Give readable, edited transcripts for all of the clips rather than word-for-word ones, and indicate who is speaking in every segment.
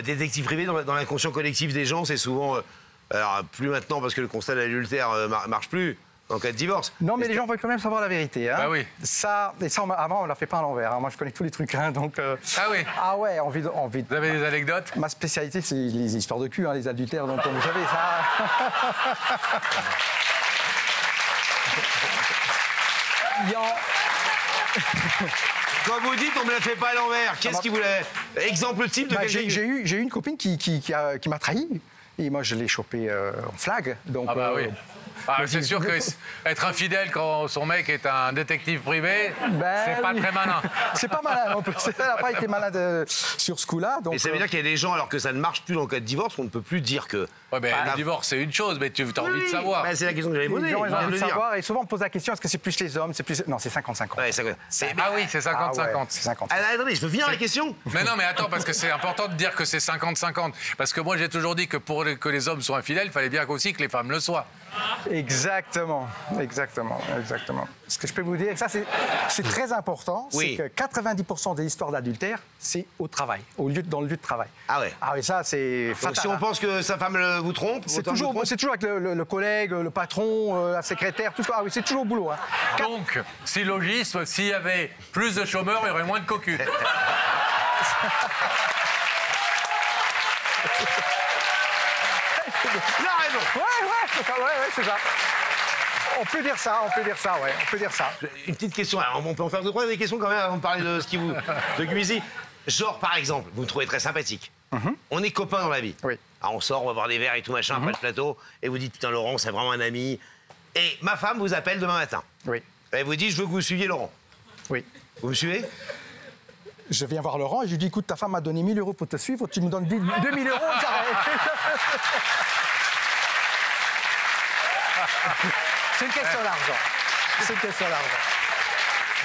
Speaker 1: détective privé dans l'inconscient collectif des gens, c'est souvent... alors, plus maintenant, parce que le constat de l'adultère marche plus en cas de divorce.
Speaker 2: Non, mais les gens veulent quand même savoir la vérité. Hein.
Speaker 3: Bah oui.
Speaker 2: Ça, avant, on ne la fait pas à l'envers. Hein. Moi, je connais tous les trucs. Hein, donc,
Speaker 3: Ah oui.
Speaker 2: Ah ouais, envie de...
Speaker 3: Vous avez des anecdotes?
Speaker 2: Ma spécialité, c'est les histoires de cul, hein, les adultères. Donc, vous savez, ça...
Speaker 1: Quand vous dites on ne me la fait pas à l'envers, qu'est-ce qui voulait... Exemple type de quelqu'un...
Speaker 2: J'ai eu une copine qui m'a trahi. Et moi, je l'ai chopé en flag. Donc,
Speaker 3: Ah bah oui. C'est sûr qu'être infidèle quand son mec est un détective privé, c'est pas très malin.
Speaker 2: C'est pas malin. Elle n'a pas été malade sur ce coup-là.
Speaker 1: Et ça veut dire qu'il y a des gens, alors que ça ne marche plus dans le cas de divorce, on ne peut plus dire que...
Speaker 3: Ouais, mais le divorce, c'est une chose, mais tu as envie de savoir.
Speaker 1: Bah, c'est la question que j'avais posée.
Speaker 2: Les gens, ils ont envie de savoir. Et souvent, on me pose la question, est-ce que c'est plus les hommes, Non, c'est 50-50.
Speaker 1: Ouais,
Speaker 3: Ah oui, c'est 50-50.
Speaker 2: C'est 50.
Speaker 1: Attendez, je peux finir la question?
Speaker 3: Mais non, mais attends, parce que c'est important de dire que c'est 50-50. Parce que moi, j'ai toujours dit que pour que les hommes soient infidèles, il fallait bien aussi que les femmes le soient.
Speaker 2: Exactement. Ce que je peux vous dire, ça c'est très important,
Speaker 1: oui.
Speaker 2: c'est que 90% des histoires d'adultère, c'est au travail, dans le lieu de travail.
Speaker 1: Ah ouais.
Speaker 2: Ah oui, ça c'est fatal.
Speaker 1: Donc si on pense que sa femme vous trompe,
Speaker 2: c'est toujours avec le collègue, le patron, la secrétaire, tout ça. Ah oui, c'est toujours au boulot. Hein.
Speaker 3: Donc, syllogisme, s'il y avait plus de chômeurs, il y aurait moins de cocus.
Speaker 1: Il a raison.
Speaker 2: Ouais, c'est ça. On peut dire ça.
Speaker 1: Une petite question, alors on peut en faire deux, trois des questions quand même avant de parler de ce qui vous occupe ici. Genre, par exemple, vous me trouvez très sympathique. On est copains dans la vie.
Speaker 2: Oui.
Speaker 1: Alors, on sort, on va boire des verres et tout machin après le plateau, et vous dites, putain, Laurent, c'est vraiment un ami. Et ma femme vous appelle demain matin.
Speaker 2: Oui.
Speaker 1: Elle vous dit, je veux que vous suiviez Laurent.
Speaker 2: Oui.
Speaker 1: Vous me suivez?
Speaker 2: Je viens voir Laurent et je lui dis, écoute, ta femme m'a donné 1 000 € pour te suivre, tu me donnes 2 000 €, j'arrête. C'est une question d'argent.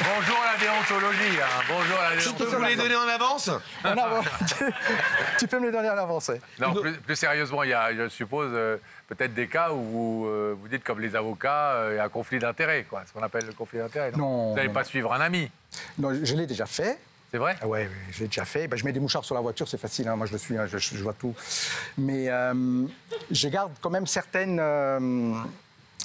Speaker 3: Bonjour à la déontologie. Hein. Bonjour à la
Speaker 1: Je peux
Speaker 3: déontologie.
Speaker 1: vous les donner en avance?
Speaker 2: Tu peux me les donner en avance.
Speaker 3: Non, plus sérieusement, il y a, je suppose, peut-être des cas où vous dites, comme les avocats, il y a un conflit d'intérêts, quoi. Ce qu'on appelle le conflit d'intérêts.
Speaker 2: Non.
Speaker 3: Vous n'allez pas suivre un ami.
Speaker 2: Non, je l'ai déjà fait.
Speaker 3: C'est vrai?
Speaker 2: Ah ouais, je l'ai déjà fait. Ben, je mets des mouchards sur la voiture, c'est facile. Hein. Moi, je le suis, hein, je vois tout. Mais je garde quand même certaines...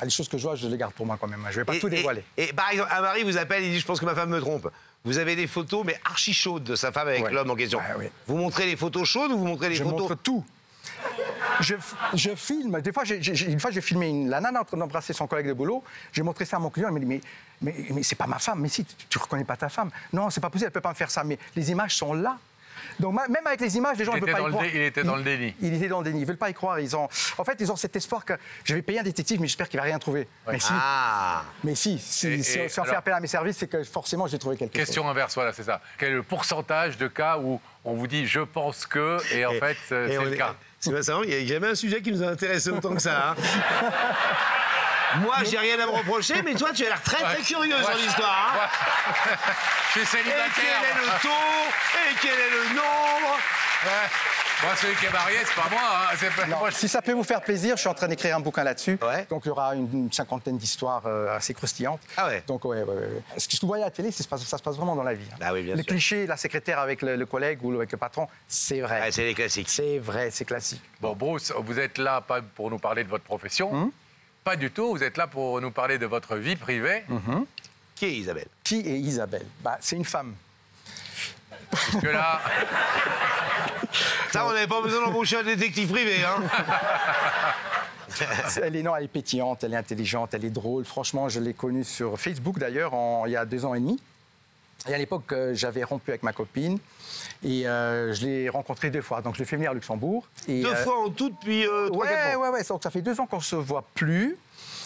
Speaker 2: les choses que je vois, je les garde pour moi quand même. Je ne vais pas tout dévoiler.
Speaker 1: Et par exemple, un mari vous appelle, il dit, je pense que ma femme me trompe. Vous avez des photos, mais archi chaudes de sa femme avec l'homme en question.
Speaker 2: Ouais.
Speaker 1: Vous montrez les photos chaudes ou vous montrez les photos?
Speaker 2: Je montre tout. Je filme. Des fois, une fois, j'ai filmé la nana en train d'embrasser son collègue de boulot. J'ai montré ça à mon client. Il m'a dit, mais c'est pas ma femme. Mais si, tu reconnais pas ta femme. Non, c'est pas possible, elle peut pas me faire ça. Mais les images sont là. Donc même avec les images, les gens ne veulent pas y croire.
Speaker 3: Il était dans le déni.
Speaker 2: Il était dans le déni. Ils veulent pas y croire. En fait, ils ont cet espoir que je vais payer un détective, mais j'espère qu'il va rien trouver. Ouais. Mais si on fait appel à mes services, c'est que forcément j'ai trouvé quelque chose.
Speaker 3: Question inverse, voilà, c'est ça. Quel est le pourcentage de cas où on vous dit je pense que et en fait c'est le cas?
Speaker 1: C'est pas ça, il n'y a jamais un sujet qui nous a intéressé autant que ça. Hein. Moi, j'ai rien à me reprocher, mais toi, tu as l'air très curieux sur l'histoire. Hein.
Speaker 3: Je suis célibataire.
Speaker 1: Et quel est le taux? Et quel est le nombre?
Speaker 3: Moi, celui qui est marié, c'est pas moi. Hein.
Speaker 2: Non, si ça peut vous faire plaisir, je suis en train d'écrire un bouquin là-dessus.
Speaker 1: Ouais.
Speaker 2: Donc il y aura une 50aine d'histoires assez croustillantes. Ah ouais. Donc ouais. Ce que vous voyez à la télé, ça se passe vraiment dans la vie. Hein.
Speaker 1: Ah oui, bien sûr.
Speaker 2: Clichés, la secrétaire avec le collègue ou avec le patron, c'est vrai.
Speaker 1: Ah, c'est les classiques.
Speaker 2: C'est vrai, c'est classique.
Speaker 3: Bon, Bruce, vous êtes là pas pour nous parler de votre profession. Pas du tout. Vous êtes là pour nous parler de votre vie privée.
Speaker 1: Qui est Isabelle?
Speaker 2: Qui est Isabelle? C'est une femme.
Speaker 3: Parce que là...
Speaker 1: Ça, on n'avait pas besoin d'embaucher un détective privé, hein.
Speaker 2: Elle est pétillante, elle est intelligente, elle est drôle. Franchement, je l'ai connue sur Facebook, d'ailleurs, il y a 2 ans et demi. Et à l'époque, j'avais rompu avec ma copine. Et je l'ai rencontrée 2 fois. Donc, je l'ai fait venir à Luxembourg. Et,
Speaker 1: 2 fois en tout depuis 3-4 mois?
Speaker 2: Ouais. Donc, ça fait 2 ans qu'on ne se voit plus.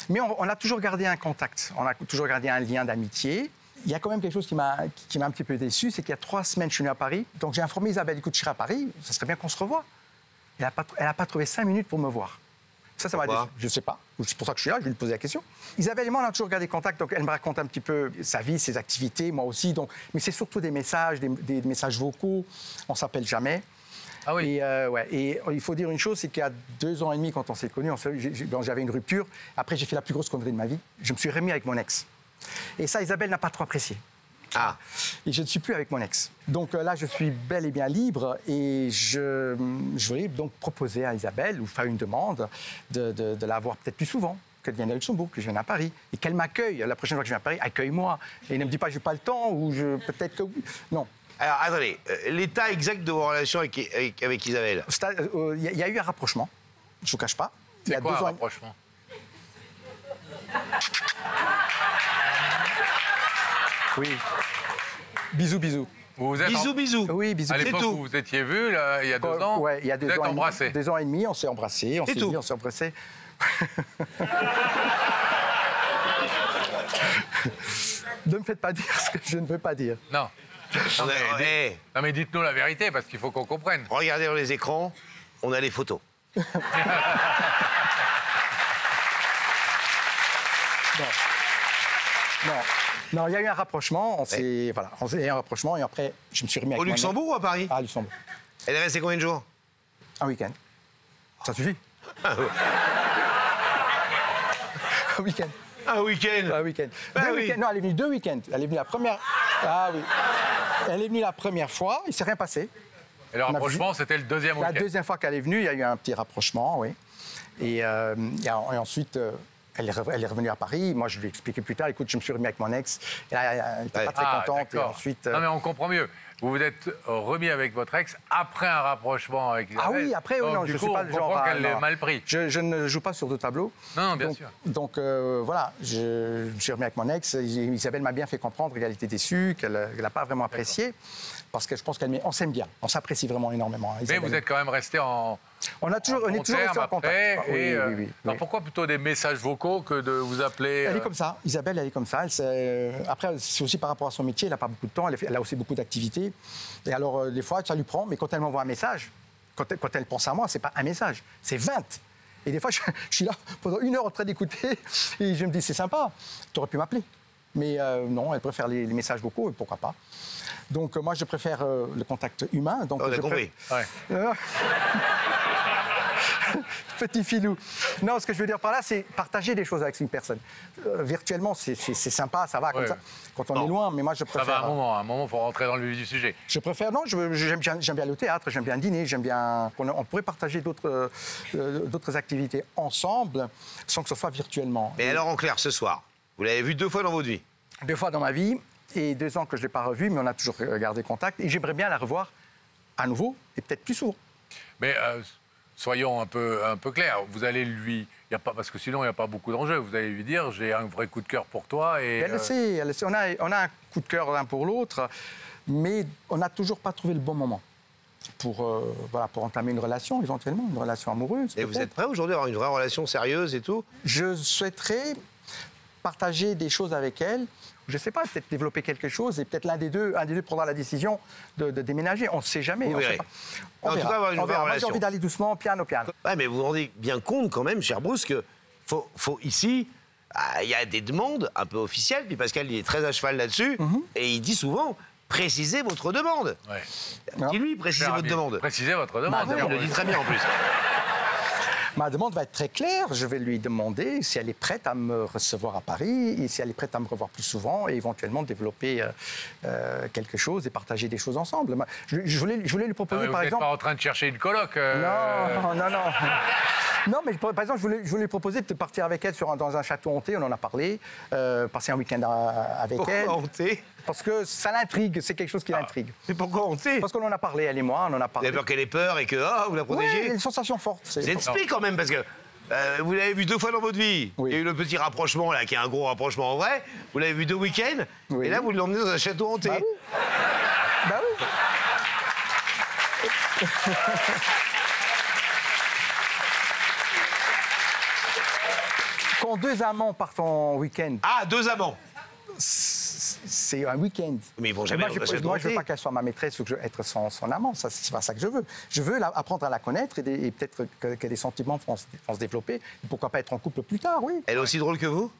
Speaker 2: Mais on a toujours gardé un contact. On a toujours gardé un lien d'amitié. Il y a quand même quelque chose qui m'a un petit peu déçu, c'est qu'il y a 3 semaines, je suis venu à Paris. Donc, j'ai informé Isabelle, écoute, je serai à Paris, ça serait bien qu'on se revoie. Elle n'a pas trouvé 5 minutes pour me voir. Ça m'a déçu. Je ne sais pas. C'est pour ça que je suis là, je vais lui poser la question. Isabelle et moi, on a toujours gardé contact. Donc, elle me raconte un petit peu sa vie, ses activités, moi aussi. Donc, mais c'est surtout des messages, des messages vocaux. On ne s'appelle jamais.
Speaker 3: Ah oui.
Speaker 2: Et il faut dire une chose, c'est qu'il y a 2 ans et demi, quand on s'est connus, j'avais une rupture. Après, j'ai fait la plus grosse connerie de ma vie. Je me suis remis avec mon ex. Et ça, Isabelle n'a pas trop apprécié.
Speaker 1: Ah.
Speaker 2: Et je ne suis plus avec mon ex. Donc là, je suis bel et bien libre et je voulais donc proposer à Isabelle, ou faire une demande, de la voir peut-être plus souvent, qu'elle vienne à Luxembourg, que je vienne à Paris, et qu'elle m'accueille. La prochaine fois que je viens à Paris, accueille-moi. Et ne me dis pas, je n'ai pas le temps, ou peut-être que... Non.
Speaker 1: Alors, attendez, l'état exact de vos relations avec Isabelle.
Speaker 2: Il y a eu un rapprochement, je ne vous cache pas. Il y
Speaker 3: C'est
Speaker 2: a
Speaker 3: quoi
Speaker 2: 2
Speaker 3: un
Speaker 2: ans.
Speaker 3: rapprochement?
Speaker 2: Oui. Bisous, bisous.
Speaker 3: Vous vous êtes
Speaker 1: Bisous.
Speaker 2: Oui, bisous.
Speaker 3: À
Speaker 1: C'est
Speaker 3: l'époque
Speaker 1: tout.
Speaker 3: où vous étiez vus, là, il y a 2 ans,
Speaker 2: Ouais, il y a 2
Speaker 3: vous êtes
Speaker 2: ans.
Speaker 3: embrassés.
Speaker 2: 2 ans et demi, on s'est embrassés, on
Speaker 1: C'est
Speaker 2: s'est
Speaker 1: tout.
Speaker 2: dit, on s'est embrassés. Ne me faites pas dire ce que je ne veux pas dire.
Speaker 3: Non.
Speaker 1: Eh,
Speaker 3: Non, mais dites-nous la vérité, parce qu'il faut qu'on comprenne.
Speaker 1: regardez dans les écrans, on a les photos.
Speaker 2: Non, il y a eu un rapprochement, on s'est eu un rapprochement et après, je me suis remis avec
Speaker 1: Au
Speaker 2: mon
Speaker 1: Luxembourg ou à Paris
Speaker 2: ex. À Luxembourg.
Speaker 1: Elle est restée combien de jours?
Speaker 2: Un week-end. Ça suffit. Un week-end.
Speaker 1: Un week-end.
Speaker 2: Un week-end.
Speaker 1: Ah
Speaker 2: 2
Speaker 1: oui.
Speaker 2: week-ends. Non, elle est venue 2 week-ends. Elle est venue la première... Ah oui. Elle est venue la première fois, il ne s'est rien passé.
Speaker 3: Et le
Speaker 2: On a
Speaker 3: rapprochement, c'était le deuxième
Speaker 2: La
Speaker 3: week-end.
Speaker 2: deuxième fois qu'elle est venue, il y a eu un petit rapprochement, oui. Et ensuite, elle est revenue à Paris. Moi, je lui ai expliqué plus tard, écoute, je me suis remis avec mon ex. Et elle n'était pas très contente. Et
Speaker 3: d'accord.
Speaker 2: ensuite,
Speaker 3: Non, mais on comprend mieux. Vous vous êtes remis avec votre ex après un rapprochement avec Isabelle.
Speaker 2: ah oui, après,
Speaker 3: Donc,
Speaker 2: non,
Speaker 3: du
Speaker 2: je ne
Speaker 3: coup,
Speaker 2: suis pas
Speaker 3: on
Speaker 2: le genre...
Speaker 3: comprend qu'elle
Speaker 2: non.
Speaker 3: l'ait mal pris.
Speaker 2: Je ne joue pas sur 2 tableaux.
Speaker 3: Non, bien
Speaker 2: donc,
Speaker 3: sûr.
Speaker 2: Donc voilà, je me suis remis avec mon ex. Isabelle m'a bien fait comprendre qu'elle était déçue, qu'elle n'a pas vraiment apprécié. Parce que je pense on s'aime bien, on s'apprécie vraiment énormément.
Speaker 3: Mais
Speaker 2: Isabelle.
Speaker 3: vous êtes quand même resté on
Speaker 2: On est toujours resté en contact.
Speaker 3: Et,
Speaker 2: Oui.
Speaker 3: alors pourquoi plutôt des messages vocaux que de vous appeler
Speaker 2: Elle est comme ça, Isabelle, elle est comme ça. Après, c'est aussi par rapport à son métier, elle n'a pas beaucoup de temps, elle a aussi beaucoup d'activités. Et alors, des fois, ça lui prend, mais quand elle m'envoie un message, quand elle pense à moi, c'est pas un message, c'est 20. Et des fois, je suis là pendant 1 heure en train d'écouter, et je me dis, c'est sympa, tu aurais pu m'appeler. Mais non, elle préfère les messages vocaux, et pourquoi pas. Donc, moi, je préfère le contact humain. Donc,
Speaker 1: On a compris.
Speaker 3: Ouais.
Speaker 2: Petit filou. Non, ce que je veux dire par là, c'est partager des choses avec une personne. Virtuellement, c'est sympa, ça va comme
Speaker 3: Ouais.
Speaker 2: ça, quand on est loin, mais moi, je
Speaker 3: Ça
Speaker 2: préfère...
Speaker 3: va à un moment, il faut rentrer dans le vif du sujet.
Speaker 2: Je préfère, non, j'aime bien le théâtre, j'aime bien dîner, j'aime bien... On pourrait partager d'autres activités ensemble, sans que ce soit virtuellement.
Speaker 1: Mais alors, en clair, ce soir, vous l'avez vu 2 fois dans votre vie.
Speaker 2: 2 fois dans ma vie, et 2 ans que je ne l'ai pas revue, mais on a toujours gardé contact, et j'aimerais bien la revoir à nouveau, et peut-être plus souvent.
Speaker 3: Mais soyons un peu clairs. Vous allez lui... parce que sinon, il n'y a pas beaucoup d'enjeux. Vous allez lui dire, j'ai un vrai coup de cœur pour toi. Et,
Speaker 2: Elle le sait, on a un coup de cœur l'un pour l'autre, mais on n'a toujours pas trouvé le bon moment pour entamer une relation, éventuellement, une relation amoureuse.
Speaker 1: Et vous
Speaker 2: peut-être.
Speaker 1: êtes prêt aujourd'hui à avoir une vraie relation sérieuse et tout?
Speaker 2: Je souhaiterais partager des choses avec elle. Je ne sais pas, peut-être développer quelque chose et peut-être un des deux prendra la décision de déménager. On ne sait jamais.
Speaker 1: Vous
Speaker 2: on sait
Speaker 1: verrez.
Speaker 2: pas.
Speaker 1: En tout cas, avoir une
Speaker 2: On
Speaker 1: vraie
Speaker 2: verra. Moi, j'ai
Speaker 1: relation.
Speaker 2: envie d'aller doucement, piano.
Speaker 1: Ouais, mais vous vous rendez bien compte quand même, cher Bruce, que faut ici, il y a des demandes un peu officielles, puis Pascal, il est très à cheval là-dessus, et il dit souvent, précisez votre demande.
Speaker 3: Ouais.
Speaker 1: Dis-lui, précisez votre demande.
Speaker 3: Précisez votre demande.
Speaker 1: Il le dit très bien en plus.
Speaker 2: Ma demande va être très claire. Je vais lui demander si elle est prête à me recevoir à Paris et si elle est prête à me revoir plus souvent et éventuellement développer quelque chose et partager des choses ensemble. Je voulais lui
Speaker 3: Ah,
Speaker 2: proposer,
Speaker 3: mais
Speaker 2: par
Speaker 3: vous n'êtes
Speaker 2: exemple...
Speaker 3: pas en train de chercher une coloc.
Speaker 2: Non. Non, mais par exemple, je voulais lui proposer de partir avec elle dans un château hanté, on en a parlé, passer un week-end avec elle.
Speaker 1: Pourquoi hanté?
Speaker 2: Parce que ça l'intrigue, c'est quelque chose qui l'intrigue.
Speaker 1: Mais pourquoi hanté?
Speaker 2: Parce qu'on en a parlé, elle et moi, on en a
Speaker 1: Vous
Speaker 2: parlé.
Speaker 1: avez peur qu'elle ait peur et que vous la
Speaker 2: Oui,
Speaker 1: protégez?
Speaker 2: une sensation forte.
Speaker 1: Vous êtes spi quand même, parce que vous l'avez vu 2 fois dans votre vie.
Speaker 2: Oui.
Speaker 1: Il y a eu le petit rapprochement, là, qui est un gros rapprochement en vrai. Vous l'avez vu 2 week-ends.
Speaker 2: Oui.
Speaker 1: Et là, vous l'emmenez dans un château hanté.
Speaker 2: Bah oui. Bah oui. Quand 2 amants partent en week-end,
Speaker 1: Ah, 2 amants.
Speaker 2: c'est un week-end.
Speaker 1: Mais ils vont jamais
Speaker 2: moi,
Speaker 1: dans
Speaker 2: je
Speaker 1: un château
Speaker 2: ne veux
Speaker 1: hanté.
Speaker 2: pas qu'elle soit ma maîtresse ou être son amant. C'est pas ça que je veux. Je veux apprendre à la connaître et peut-être que des sentiments vont se développer. Et pourquoi pas être en couple plus tard, oui.
Speaker 1: Elle est aussi drôle que vous?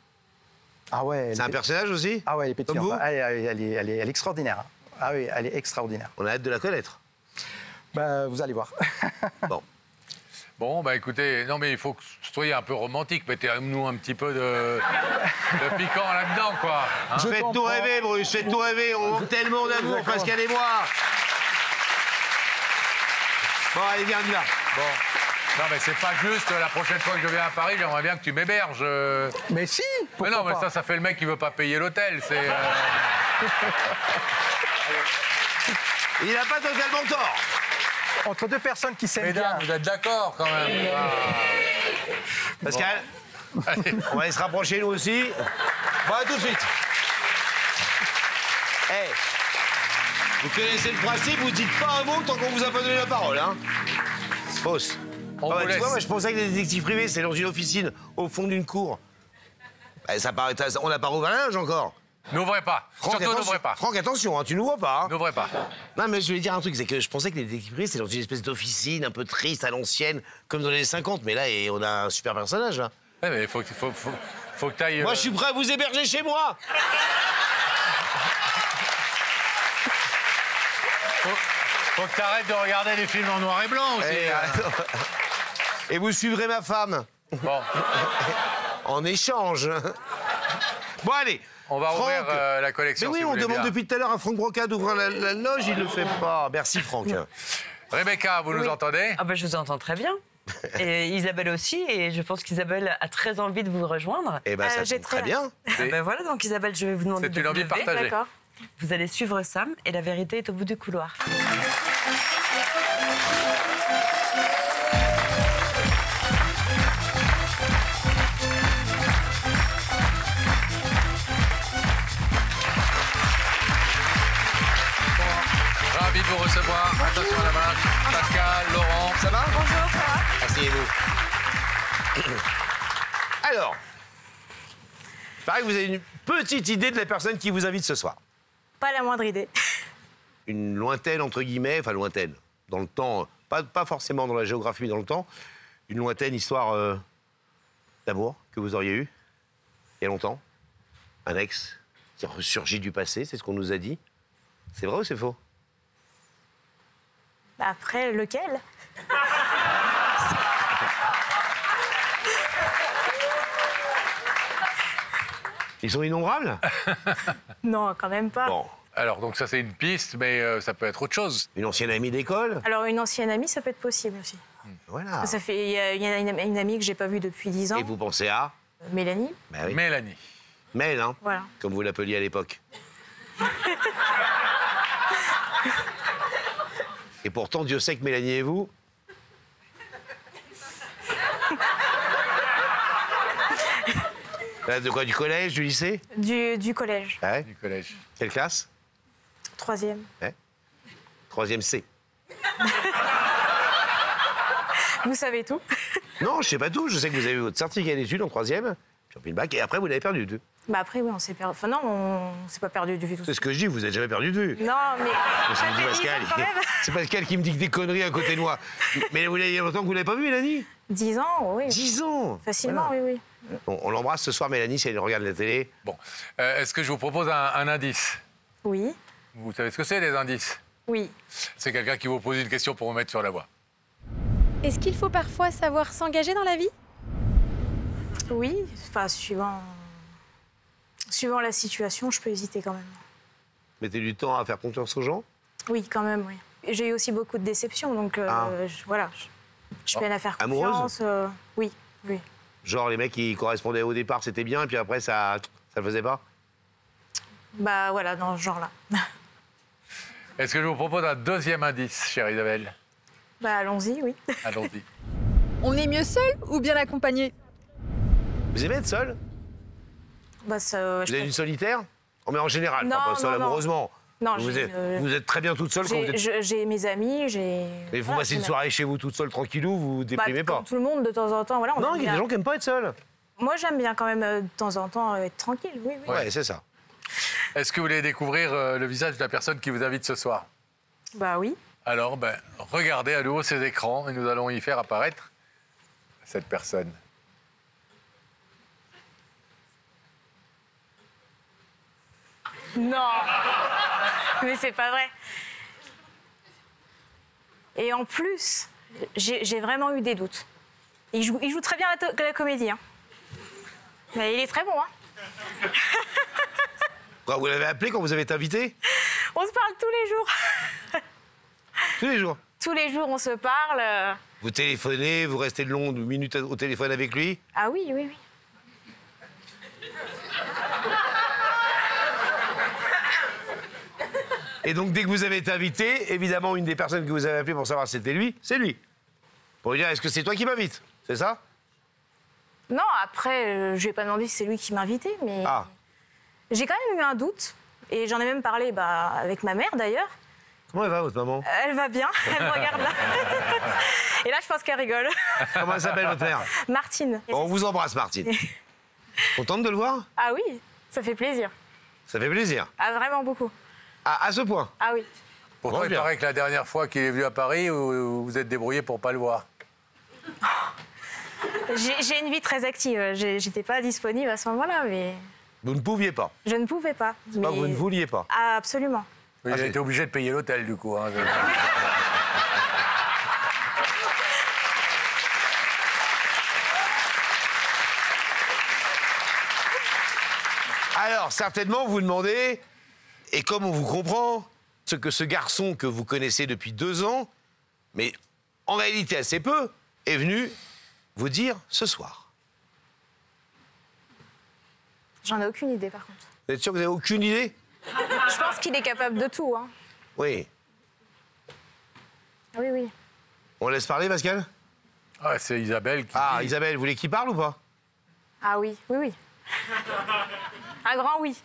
Speaker 2: Ah ouais.
Speaker 1: C'est un personnage aussi?
Speaker 2: Ah ouais, elle est pétillante.
Speaker 1: Comme vous?
Speaker 2: Elle est extraordinaire. Ah oui, elle est extraordinaire.
Speaker 1: On a hâte de la connaître.
Speaker 2: Bah, vous allez voir.
Speaker 1: Bon.
Speaker 3: Bon, bah écoutez, non mais il faut que vous soyez un peu romantique, mettez-nous un petit peu de piquant là-dedans, quoi. Hein.
Speaker 1: Faites tout rêver, Bruce, faites tout rêver. On manque tellement d'amour, Pascal et moi. Bon, allez, viens, on y va.
Speaker 3: Bon. Non, mais c'est pas juste, la prochaine fois que je viens à Paris, j'aimerais bien que tu m'héberges.
Speaker 2: Mais si,
Speaker 3: Mais non, mais
Speaker 2: pas.
Speaker 3: ça fait le mec qui veut pas payer l'hôtel, c'est...
Speaker 1: Il n'a pas totalement tort.
Speaker 2: Entre deux personnes qui s'aiment bien.
Speaker 3: Mesdames, vous êtes d'accord, quand même.
Speaker 1: Pascal,
Speaker 3: Allez.
Speaker 1: on va aller se rapprocher, nous aussi. Bon, à tout de suite. Hey, vous connaissez le principe, vous dites pas un mot tant qu'on vous a pas donné la parole, hein. Fausse.
Speaker 3: On vous
Speaker 1: Tu
Speaker 3: laisse.
Speaker 1: vois, moi, je pensais que les détectives privés, c'est dans une officine, au fond d'une cour. Bah, ça paraît... On n'a pas rouvert la loge encore.
Speaker 3: N'ouvrez pas. Surtout, n'ouvrez pas.
Speaker 1: Franck, attention, hein, tu nous vois pas. Hein.
Speaker 3: N'ouvrez pas.
Speaker 1: Non, mais je voulais dire un truc, c'est que je pensais que les détectives privés, c'est dans une espèce d'officine un peu triste, à l'ancienne, comme dans les années 50. Mais là, on a un super personnage, là.
Speaker 3: Ouais, mais faut que t'ailles...
Speaker 1: Moi, je suis prêt à vous héberger chez moi.
Speaker 3: Faut que t'arrêtes de regarder les films en noir et blanc aussi.
Speaker 1: Et vous suivrez ma femme.
Speaker 3: Bon,
Speaker 1: En échange. Bon, allez.
Speaker 3: on va
Speaker 1: Franck.
Speaker 3: ouvrir la
Speaker 1: Mais
Speaker 3: collection,
Speaker 1: oui,
Speaker 3: si vous
Speaker 1: on
Speaker 3: voulez
Speaker 1: demande
Speaker 3: bien.
Speaker 1: depuis tout à l'heure à Franck Broca d'ouvrir la loge, il le fait pas. Merci, Franck.
Speaker 3: Rebecca, vous nous entendez?
Speaker 4: Ah ben, je vous entends très bien. Et Isabelle aussi, et je pense qu'Isabelle a très envie de vous rejoindre.
Speaker 1: Eh ben, ça
Speaker 5: j'ai
Speaker 1: tombe très
Speaker 5: très
Speaker 1: bien.
Speaker 4: Ah ben voilà, donc Isabelle, je vais vous demander
Speaker 3: C'est
Speaker 4: de
Speaker 3: une
Speaker 4: vous
Speaker 3: envie
Speaker 4: lever.
Speaker 3: partagée.
Speaker 5: D'accord.
Speaker 4: Vous allez suivre Sam, et la vérité est au bout du couloir.
Speaker 3: Ravi de vous recevoir. Attention à la main. Pascal, Laurent.
Speaker 1: Ça va?
Speaker 5: Bonjour, ça va?
Speaker 1: Asseyez-vous. Alors, il paraît que vous avez une petite idée de la personne qui vous invite ce soir.
Speaker 5: Pas la moindre idée.
Speaker 1: Une lointaine, entre guillemets, enfin lointaine, dans le temps, pas forcément dans la géographie, mais dans le temps, une lointaine histoire d'amour que vous auriez eue il y a longtemps. Un ex qui ressurgit du passé, c'est ce qu'on nous a dit. C'est vrai ou c'est faux?
Speaker 5: Bah après, lequel?
Speaker 1: Ils sont innombrables?
Speaker 5: Non, quand même pas.
Speaker 1: Bon,
Speaker 3: Alors, donc ça, c'est une piste, mais ça peut être autre chose.
Speaker 1: une ancienne amie d'école?
Speaker 5: Alors, une ancienne amie, ça peut être possible aussi.
Speaker 1: Voilà.
Speaker 5: Ça fait, il y a une amie que j'ai pas vue depuis 10 ans,
Speaker 1: Et vous pensez à?
Speaker 5: Mélanie.
Speaker 1: Bah oui.
Speaker 3: Mélanie.
Speaker 1: Mel, hein,
Speaker 5: Voilà.
Speaker 1: comme vous l'appeliez à l'époque. Et pourtant, Dieu sait que Mélanie et vous... Là, de quoi, du collège, du lycée?
Speaker 5: Du collège,
Speaker 1: Ouais.
Speaker 3: Du collège.
Speaker 1: Quelle classe?
Speaker 5: 3e.
Speaker 1: Ouais. 3e C.
Speaker 5: Vous savez tout?
Speaker 1: Non, je sais pas tout. Je sais que vous avez eu votre certificat d'études en 3e, puis le bac, et après, vous l'avez perdu de vue.
Speaker 5: Bah après, oui, on s'est perdu. Enfin non, on s'est pas perdu du tout.
Speaker 1: C'est ce que je dis, vous n'êtes jamais perdu de vue.
Speaker 5: Non, mais
Speaker 1: C'est
Speaker 5: ça fait 10 ans quand même.
Speaker 1: C'est Pascal qui me dit que des conneries à côté de moi. Mais vous l'avez il y a longtemps que vous l'avez pas vu, Mélanie?
Speaker 5: 10 ans, oui.
Speaker 1: 10 ans.
Speaker 5: Facilement,
Speaker 1: Voilà.
Speaker 5: oui, oui.
Speaker 1: Bon, on l'embrasse ce soir, Mélanie, si elle regarde la télé.
Speaker 3: Bon. Est-ce que je vous propose un indice?
Speaker 5: Oui,
Speaker 3: Vous savez ce que c'est, les indices?
Speaker 5: oui.
Speaker 3: C'est quelqu'un qui vous pose une question pour vous mettre sur la voie.
Speaker 6: Est-ce qu'il faut parfois savoir s'engager dans la vie?
Speaker 5: Oui, enfin, suivant la situation, je peux hésiter quand même.
Speaker 1: Mettez du temps à faire confiance aux gens.
Speaker 5: Oui, quand même, oui. J'ai eu aussi beaucoup de déceptions, donc voilà. Je peine à faire
Speaker 1: Amoureuse
Speaker 5: confiance. Oui, oui.
Speaker 1: Genre, les mecs qui correspondaient au départ, c'était bien, et puis après, ça le faisait pas.
Speaker 5: Bah voilà, dans ce genre-là.
Speaker 3: Est-ce que je vous propose un deuxième indice, chère Isabelle?
Speaker 5: Bah allons-y, oui.
Speaker 3: Allons-y.
Speaker 6: On est mieux seul ou bien accompagné?
Speaker 1: Vous aimez être seul?
Speaker 5: Bah ça,
Speaker 1: Vous êtes une solitaire? Oh, mais en général,
Speaker 5: Non,
Speaker 1: pas seul
Speaker 5: non, non.
Speaker 1: amoureusement.
Speaker 5: Non,
Speaker 1: vous êtes très bien toute seule quand vous êtes...
Speaker 5: j'ai mes amis, j'ai.
Speaker 1: Mais vous
Speaker 5: voilà,
Speaker 1: passez une
Speaker 5: c'est
Speaker 1: soirée chez vous toute seule, tranquillou, vous vous déprimez
Speaker 5: bah,
Speaker 1: pas.
Speaker 5: comme tout le monde, de temps en temps, voilà. on
Speaker 1: Non,
Speaker 5: aime
Speaker 1: il y a
Speaker 5: bien.
Speaker 1: des gens qui aiment pas être seuls.
Speaker 5: Moi, j'aime bien quand même de temps en temps être tranquille, oui, oui.
Speaker 1: Ouais, c'est ça.
Speaker 3: Est-ce que vous voulez découvrir le visage de la personne qui vous invite ce soir?
Speaker 5: Bah oui.
Speaker 3: Alors, regardez à nouveau ces écrans et nous allons y faire apparaître cette personne.
Speaker 5: Non. Mais c'est pas vrai. Et en plus, j'ai vraiment eu des doutes. Il joue très bien la comédie. Hein. Mais il est très bon. Hein.
Speaker 1: Vous l'avez appelé quand vous avez été invité?
Speaker 5: On se parle tous les jours.
Speaker 1: Tous les jours?
Speaker 5: Tous les jours, on se parle.
Speaker 1: Vous téléphonez, vous restez de longues minutes au téléphone avec lui?
Speaker 5: Ah oui, oui, oui.
Speaker 1: Et donc, dès que vous avez été invité, évidemment, une des personnes que vous avez appelé pour savoir si c'était lui, c'est lui. Pour lui dire, est-ce que c'est toi qui m'invites? C'est ça?
Speaker 5: Non, après, je lui ai pas demandé si c'est lui qui m'invitait, mais j'ai quand même eu un doute. Et j'en ai même parlé avec ma mère, d'ailleurs.
Speaker 1: Comment elle va, votre maman?
Speaker 5: Elle va bien, elle me regarde là. Et là, je pense qu'elle rigole.
Speaker 1: Comment elle s'appelle, votre mère?
Speaker 5: Martine.
Speaker 1: On vous embrasse, Martine. Contente de le voir?
Speaker 5: Ah oui, ça fait plaisir.
Speaker 1: Ça fait plaisir.
Speaker 5: Ah, vraiment beaucoup.
Speaker 1: Ah, à ce point?
Speaker 5: Ah oui.
Speaker 3: Pourtant, il
Speaker 1: bien.
Speaker 3: paraît que la dernière fois qu'il est venu à Paris, vous vous êtes débrouillé pour pas le voir.
Speaker 5: J'ai une vie très active. J'étais pas disponible à ce moment-là, mais
Speaker 1: Vous ne pouviez pas.
Speaker 5: je ne pouvais pas.
Speaker 1: Pas que vous ne vouliez pas.
Speaker 5: Ah, absolument.
Speaker 3: Il a été obligé de payer l'hôtel, du coup. Hein.
Speaker 1: Alors, certainement, vous demandez, et comme on vous comprend, ce que ce garçon que vous connaissez depuis 2 ans, mais en réalité assez peu, est venu vous dire ce soir.
Speaker 5: J'en ai aucune idée, par contre.
Speaker 1: Vous êtes sûr que vous n'avez aucune idée?
Speaker 5: Je pense qu'il est capable de tout. Hein.
Speaker 1: Oui.
Speaker 5: Oui, oui.
Speaker 1: On laisse parler, Pascal?
Speaker 3: Ah, c'est Isabelle qui
Speaker 1: Ah,
Speaker 3: dit.
Speaker 1: Isabelle, vous voulez qu'il parle ou pas?
Speaker 5: Ah oui, oui, oui. Un grand oui.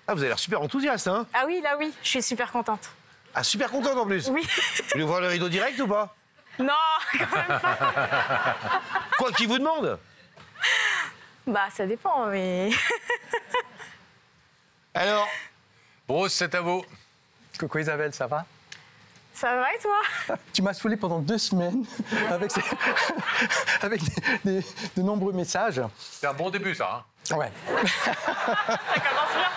Speaker 1: Ah, vous avez l'air super enthousiaste, hein?
Speaker 5: Ah oui, là oui, je suis super contente.
Speaker 1: Ah, super contente en plus.
Speaker 5: Oui.
Speaker 1: Vous voulez ouvrir le rideau direct ou pas?
Speaker 5: Non, quand même pas.
Speaker 1: Quoi qu'il vous demande?
Speaker 5: Bah, ça dépend, mais...
Speaker 1: Alors,
Speaker 3: Bruce, c'est à vous.
Speaker 2: Coucou Isabelle, ça va?
Speaker 5: Ça va et toi?
Speaker 2: Tu m'as saoulé pendant 2 semaines avec, avec de nombreux messages.
Speaker 3: C'est un bon début, ça. Hein.
Speaker 2: Ouais.
Speaker 5: Ça commence bien.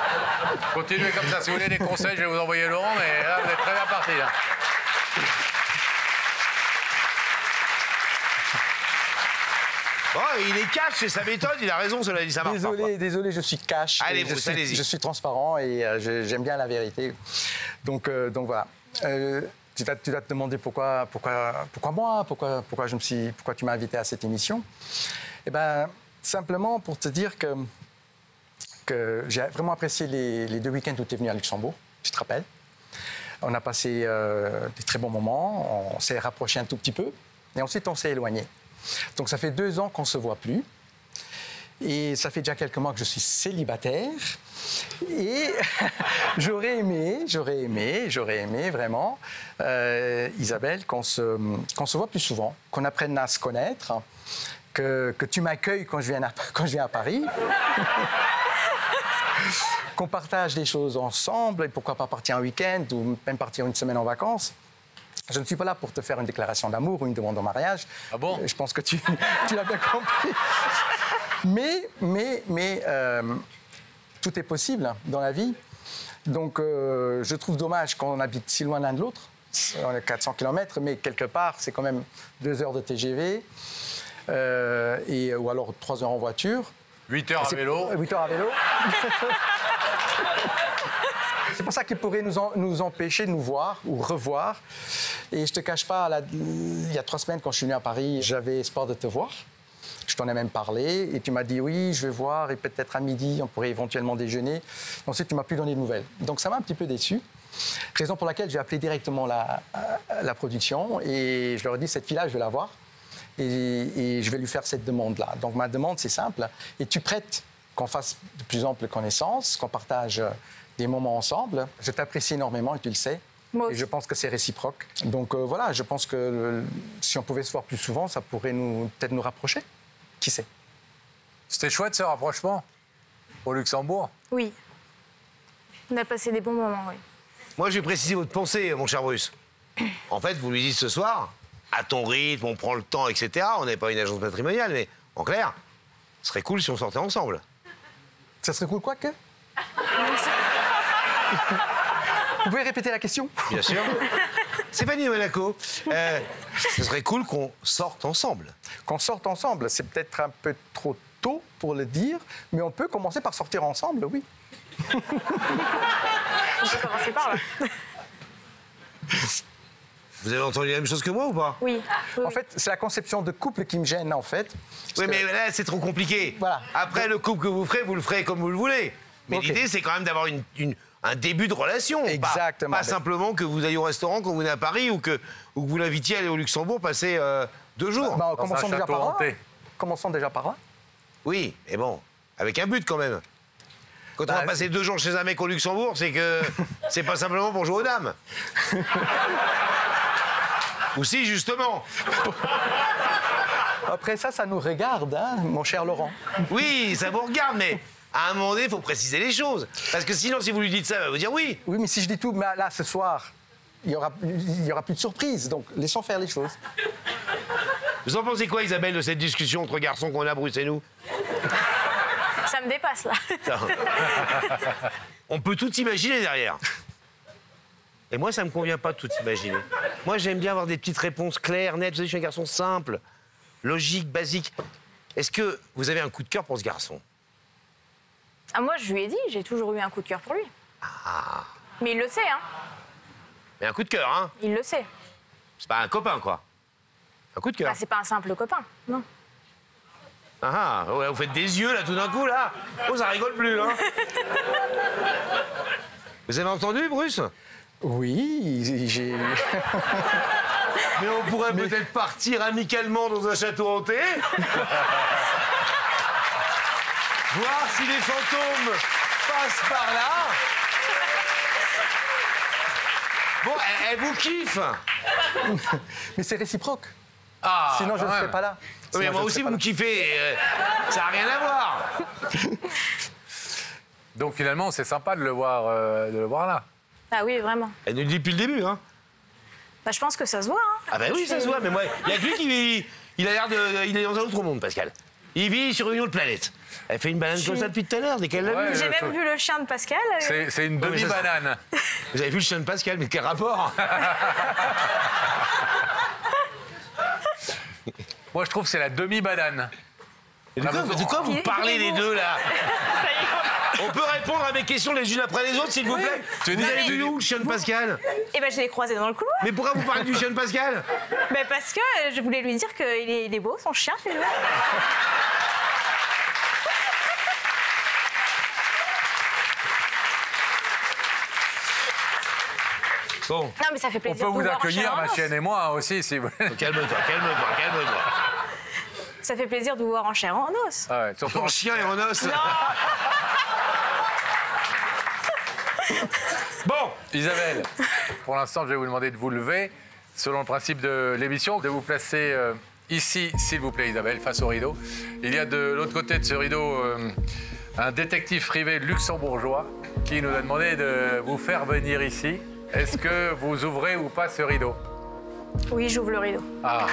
Speaker 3: Continuez comme ça. Si vous voulez des conseils, je vais vous envoyer Laurent, mais là, vous êtes très bien parti. Hein.
Speaker 1: oh, il est cash, c'est sa méthode, il a raison, cela dit, ça marche parfois.
Speaker 2: Désolé, je suis cash.
Speaker 1: Allez,
Speaker 2: et
Speaker 1: Bruce, allez-y.
Speaker 2: je suis transparent et j'aime bien la vérité. Donc voilà. Tu vas te demander pourquoi moi, pourquoi tu m'as invité à cette émission. Eh ben, simplement pour te dire que j'ai vraiment apprécié les 2 week-ends où tu es venu à Luxembourg, tu te rappelles. On a passé des très bons moments, on s'est rapprochés un tout petit peu, et ensuite on s'est éloignés. Donc ça fait 2 ans qu'on ne se voit plus. Et ça fait déjà quelques mois que je suis célibataire. Et j'aurais aimé vraiment, Isabelle, qu'on se voit plus souvent, qu'on apprenne à se connaître, que tu m'accueilles quand je viens à Paris, qu'on partage des choses ensemble, et pourquoi pas partir un week-end ou même partir une semaine en vacances. Je ne suis pas là pour te faire une déclaration d'amour ou une demande en mariage.
Speaker 3: Ah bon?
Speaker 2: Je pense que tu l'as bien compris. Mais tout est possible dans la vie. Donc, je trouve dommage qu'on habite si loin l'un de l'autre. On est 400 km, mais quelque part, c'est quand même 2 heures de TGV, ou alors 3 heures en voiture.
Speaker 3: 8 heures à vélo.
Speaker 2: 8 heures à vélo. C'est pour ça qu'il pourrait nous empêcher de nous voir ou revoir. Et je te cache pas, il y a 3 semaines, quand je suis venu à Paris, j'avais espoir de te voir. Je t'en ai même parlé et tu m'as dit oui, je vais voir et peut-être à midi, on pourrait éventuellement déjeuner. Ensuite, tu m'as plus donné de nouvelles. Donc ça m'a un petit peu déçu. Raison pour laquelle j'ai appelé directement la production et je leur ai dit cette fille-là, je vais la voir et je vais lui faire cette demande-là. Donc ma demande, c'est simple. Es-tu prête qu'on fasse de plus amples connaissances, qu'on partage des moments ensemble? Je t'apprécie énormément et tu le sais.
Speaker 5: Moi aussi.
Speaker 2: Et je pense que c'est réciproque. Donc voilà, je pense que si on pouvait se voir plus souvent, ça pourrait peut-être nous rapprocher. Qui sait?
Speaker 3: C'était chouette, ce rapprochement au Luxembourg.
Speaker 5: Oui. On a passé des bons moments, oui.
Speaker 1: Moi, je vais préciser votre pensée, mon cher Bruce. En fait, vous lui dites ce soir, à ton rythme, on prend le temps, etc. On n'est pas une agence matrimoniale, mais en clair, ce serait cool si on sortait ensemble.
Speaker 2: Ça serait cool quoi que? Vous pouvez répéter la question?
Speaker 1: Bien sûr. Stéphanie de Monaco, ce serait cool qu'on sorte ensemble.
Speaker 2: Qu'on sorte ensemble, c'est peut-être un peu trop tôt pour le dire, mais on peut commencer par sortir ensemble, oui.
Speaker 5: On peut commencer par là.
Speaker 1: Vous avez entendu la même chose que moi ou pas?
Speaker 5: Oui.
Speaker 2: En fait, c'est la conception de couple qui me gêne, en fait.
Speaker 1: Oui, mais là, c'est trop compliqué.
Speaker 2: Voilà.
Speaker 1: Après, le couple que vous le ferez comme vous le voulez. Mais
Speaker 2: Ok.
Speaker 1: l'idée, c'est quand même d'avoir un début de relation.
Speaker 2: Exactement.
Speaker 1: Pas simplement que vous ayez au restaurant quand vous venez à Paris ou que vous l'invitiez à aller au Luxembourg passer 2 jours.
Speaker 2: Bah,
Speaker 3: Dans un
Speaker 2: commençons déjà
Speaker 3: château
Speaker 2: par là.
Speaker 3: hanté.
Speaker 2: Commençons déjà par là.
Speaker 1: Oui, mais bon, avec un but quand même. Quand on
Speaker 2: Bah,
Speaker 1: va passer 2 jours chez un mec au Luxembourg, c'est que c'est pas simplement pour jouer aux dames. Ou si, justement.
Speaker 2: Après ça, ça nous regarde, hein, mon cher Laurent.
Speaker 1: Oui, ça vous regarde, mais à un moment donné, il faut préciser les choses. Parce que sinon, si vous lui dites ça, elle va vous dire oui.
Speaker 2: Oui, mais si je dis tout, mais là, ce soir, il y aura plus de surprise. Donc, laissons faire les choses.
Speaker 1: Vous en pensez quoi, Isabelle, de cette discussion entre garçons qu'on a, Bruce et nous?
Speaker 5: Ça me dépasse, là.
Speaker 1: On peut tout imaginer derrière. Et moi, ça me convient pas de tout imaginer. Moi, j'aime bien avoir des petites réponses claires, nettes. Vous savez, je suis un garçon simple, logique, basique. Est-ce que vous avez un coup de cœur pour ce garçon?
Speaker 5: Ah, moi, je lui ai dit, j'ai toujours eu un coup de cœur pour lui.
Speaker 1: Ah.
Speaker 5: Mais il le sait, hein.
Speaker 1: Mais un coup de cœur, hein?
Speaker 5: Il le sait.
Speaker 1: C'est pas un copain, quoi. Un coup de cœur.
Speaker 5: Bah, c'est pas un simple copain, non.
Speaker 1: Ah, ouais, vous faites des yeux, là, tout d'un coup, là. Oh, ça rigole plus, hein. Vous avez entendu, Bruce?
Speaker 2: Oui, j'ai...
Speaker 1: Mais on pourrait peut-être partir amicalement dans un château hanté. Voir si les fantômes passent par là. Bon, elle vous kiffe.
Speaker 2: Mais c'est réciproque.
Speaker 3: Ah,
Speaker 2: Sinon, je ne
Speaker 3: quand
Speaker 2: serais
Speaker 3: même.
Speaker 2: pas là.
Speaker 1: Oui,
Speaker 2: Sinon,
Speaker 1: mais
Speaker 2: je
Speaker 1: moi
Speaker 2: ne
Speaker 1: aussi,
Speaker 2: serais
Speaker 1: vous
Speaker 2: pas
Speaker 1: me kiffez. Ça n'a rien à voir.
Speaker 3: Donc finalement, c'est sympa de le voir là.
Speaker 5: Ah oui, vraiment.
Speaker 1: Elle nous le dit depuis le début, hein.
Speaker 5: Bah, je pense que ça se voit, hein.
Speaker 1: Ah ben oui, ça se voit, mais moi, il y a que lui qui vit. Il a l'air de... Il est dans un autre monde, Pascal. Il vit sur une autre planète. Elle fait une banane comme ça depuis tout à l'heure, dès qu'elle l'a
Speaker 3: Ouais.
Speaker 1: vu.
Speaker 5: J'ai
Speaker 3: ça-
Speaker 5: même vu le chien de Pascal.
Speaker 3: C'est une
Speaker 1: Ouais, mais ça-
Speaker 3: demi-banane.
Speaker 1: Vous avez vu le chien de Pascal, mais quel rapport?
Speaker 3: Moi, je trouve que c'est la demi-banane.
Speaker 1: De quoi vous parlez les deux, là? On peut répondre à mes questions les unes après les autres, s'il vous plaît?
Speaker 3: Tu
Speaker 1: Vous
Speaker 3: dis-
Speaker 1: avez vu où, le chien de Pascal?
Speaker 5: Et ben, je l'ai croisé dans le couloir.
Speaker 1: Mais pourquoi vous parlez du chien de Pascal?
Speaker 5: Bah, parce que je voulais lui dire qu'il est beau, son chien, tu vois.
Speaker 1: Bon,
Speaker 5: Non, mais ça fait
Speaker 3: On
Speaker 5: plaisir
Speaker 3: peut
Speaker 5: de
Speaker 3: vous
Speaker 5: voir un
Speaker 3: accueillir,
Speaker 5: chien en
Speaker 3: ma
Speaker 5: os.
Speaker 3: chienne et moi aussi, si vous voulez.
Speaker 1: calme-toi, calme-toi, calme-toi.
Speaker 5: Ça fait plaisir de vous voir en chair et en os.
Speaker 3: Ah ouais, surtout
Speaker 1: Ton chien est en os. Bon,
Speaker 3: Isabelle, pour l'instant, je vais vous demander de vous lever, selon le principe de l'émission, de vous placer ici, s'il vous plaît, Isabelle, face au rideau. Il y a de l'autre côté de ce rideau un détective privé luxembourgeois qui nous a demandé de vous faire venir ici. Est-ce que vous ouvrez ou pas ce rideau?
Speaker 5: Oui, j'ouvre le rideau.
Speaker 3: Ah.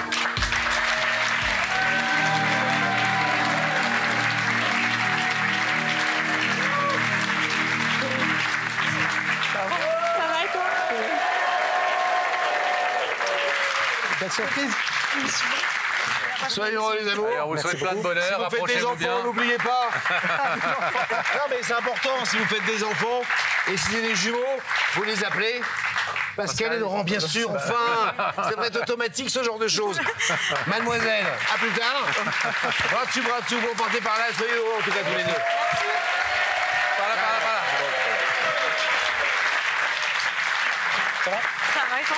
Speaker 5: Ça va et toi?
Speaker 2: Belle surprise.
Speaker 1: soyez heureux, les amours.
Speaker 3: Allez, on vous souhaite plein de bonheur,
Speaker 1: Si vous faites des
Speaker 3: approchez-vous
Speaker 1: enfants,
Speaker 3: bien.
Speaker 1: n'oubliez pas. Non, mais c'est important, si vous faites des enfants et si c'est des jumeaux, vous les appelez. Pascal et Laurent, bien sûr, enfin. Ça devrait être automatique, ce genre de choses. Mademoiselle, à plus tard. Bras dessus, vous partez par là, soyez heureux, en tout cas, tous les deux.
Speaker 3: Par là, par là, par là.
Speaker 5: Ça va et toi?